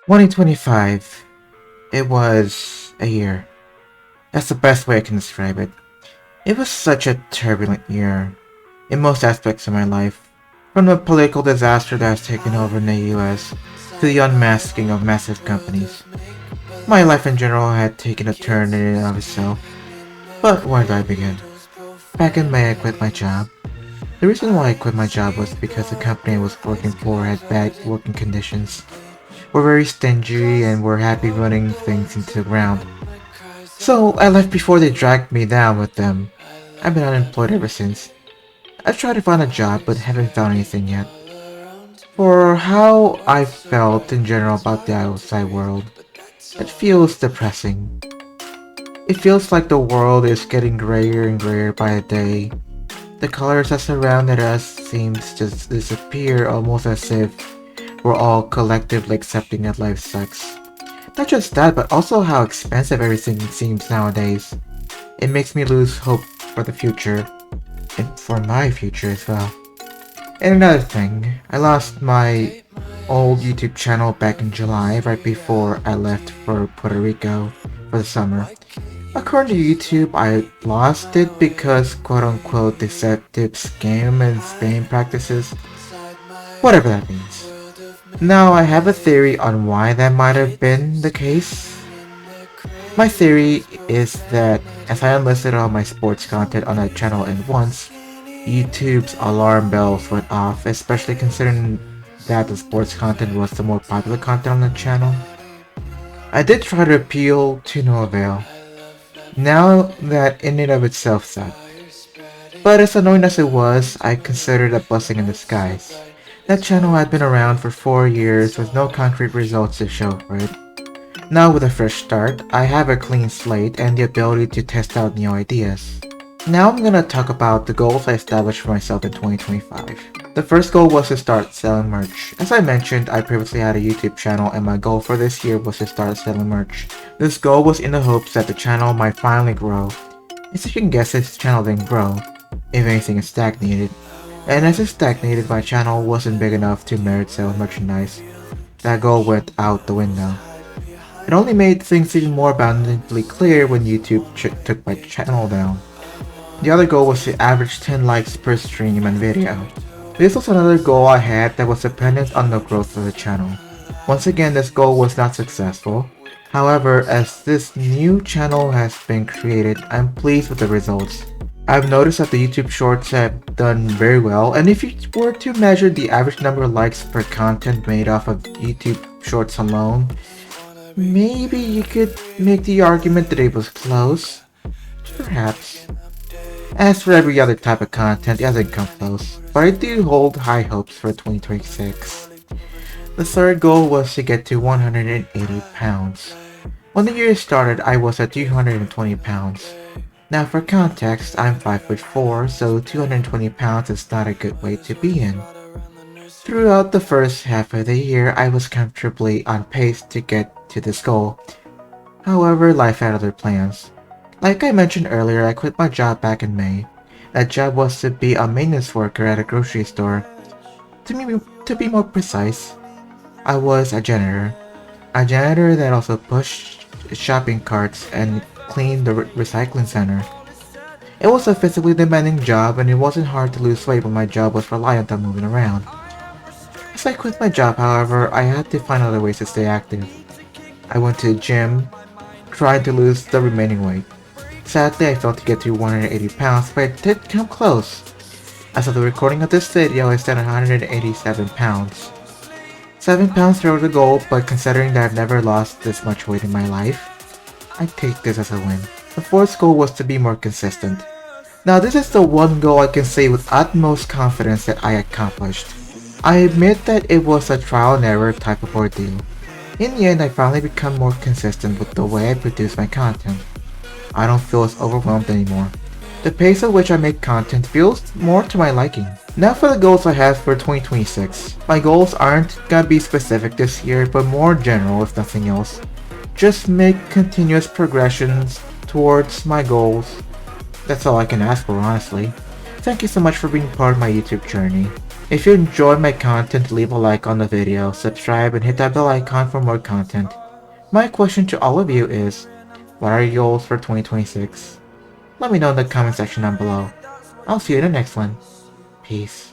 2025. It was a year. That's the best way I can describe it. It was such a turbulent year in most aspects of my life. From the political disaster that has taken over in the US to the unmasking of massive companies. My life in general had taken a turn in and of itself. But where do I begin? Back in May, I quit my job. The reason why I quit my job was because the company I was working for had bad working conditions. Were very stingy and were happy running things into the ground. So I left before they dragged me down with them. I've been unemployed ever since. I've tried to find a job but haven't found anything yet. For how I felt in general about the outside world, it feels depressing. It feels like the world is getting grayer and grayer by the day. The colors that surrounded us seems to disappear almost as if we're all collectively accepting that life sucks. Not just that, but also how expensive everything seems nowadays. It makes me lose hope for the future, and for my future as well. And another thing, I lost my old YouTube channel back in July, right before I left for Puerto Rico for the summer. According to YouTube, I lost it because quote-unquote deceptive scam and spam practices, whatever that means. Now, I have a theory on why that might have been the case. My theory is that as I unlisted all my sports content on that channel at once, YouTube's alarm bells went off, especially considering that the sports content was the more popular content on the channel. I did try to appeal to no avail. Now that in and of itself sucked. But as annoying as it was, I considered a blessing in disguise. That channel had been around for 4 years with no concrete results to show for it. Now with a fresh start, I have a clean slate and the ability to test out new ideas. Now I'm gonna talk about the goals I established for myself in 2025. The first goal was to start selling merch. As I mentioned, I previously had a YouTube channel and my goal for this year was to start selling merch. This goal was in the hopes that the channel might finally grow. As you can guess, this channel didn't grow. If anything, it stagnated. And as it stagnated, my channel wasn't big enough to merit selling merchandise. That goal went out the window. It only made things even more abundantly clear when YouTube took my channel down. The other goal was to average 10 likes per stream and video. This was another goal I had that was dependent on the growth of the channel. Once again, this goal was not successful. However, as this new channel has been created, I'm pleased with the results. I've noticed that the YouTube Shorts have done very well, and if you were to measure the average number of likes per content made off of YouTube Shorts alone, maybe you could make the argument that it was close. Perhaps. As for every other type of content, it hasn't come close, but I do hold high hopes for 2026. The third goal was to get to 180 pounds. When the year started, I was at 220 pounds. Now for context, I'm 5'4", so 220 pounds is not a good weight to be in. Throughout the first half of the year, I was comfortably on pace to get to this goal. However, life had other plans. Like I mentioned earlier, I quit my job back in May. That job was to be a maintenance worker at a grocery store. To be more precise, I was a janitor. A janitor that also pushed shopping carts and cleaned the recycling center. It was a physically demanding job and it wasn't hard to lose weight when my job was reliant on moving around. As I quit my job, however, I had to find other ways to stay active. I went to the gym, trying to lose the remaining weight. Sadly, I failed to get to 180 pounds, but it did come close. As of the recording of this video, I stand at 187 pounds. 7 pounds short of the goal, but considering that I've never lost this much weight in my life, I take this as a win. The fourth goal was to be more consistent. Now this is the one goal I can say with utmost confidence that I accomplished. I admit that it was a trial and error type of ordeal. In the end, I finally become more consistent with the way I produce my content. I don't feel as overwhelmed anymore. The pace at which I make content feels more to my liking. Now for the goals I have for 2026. My goals aren't gonna be specific this year, but more general if nothing else. Just make continuous progressions towards my goals. That's all I can ask for, honestly. Thank you so much for being part of my YouTube journey. If you enjoy my content, leave a like on the video, subscribe, and hit that bell icon for more content. My question to all of you is, what are your goals for 2026? Let me know in the comment section down below. I'll see you in the next one. Peace.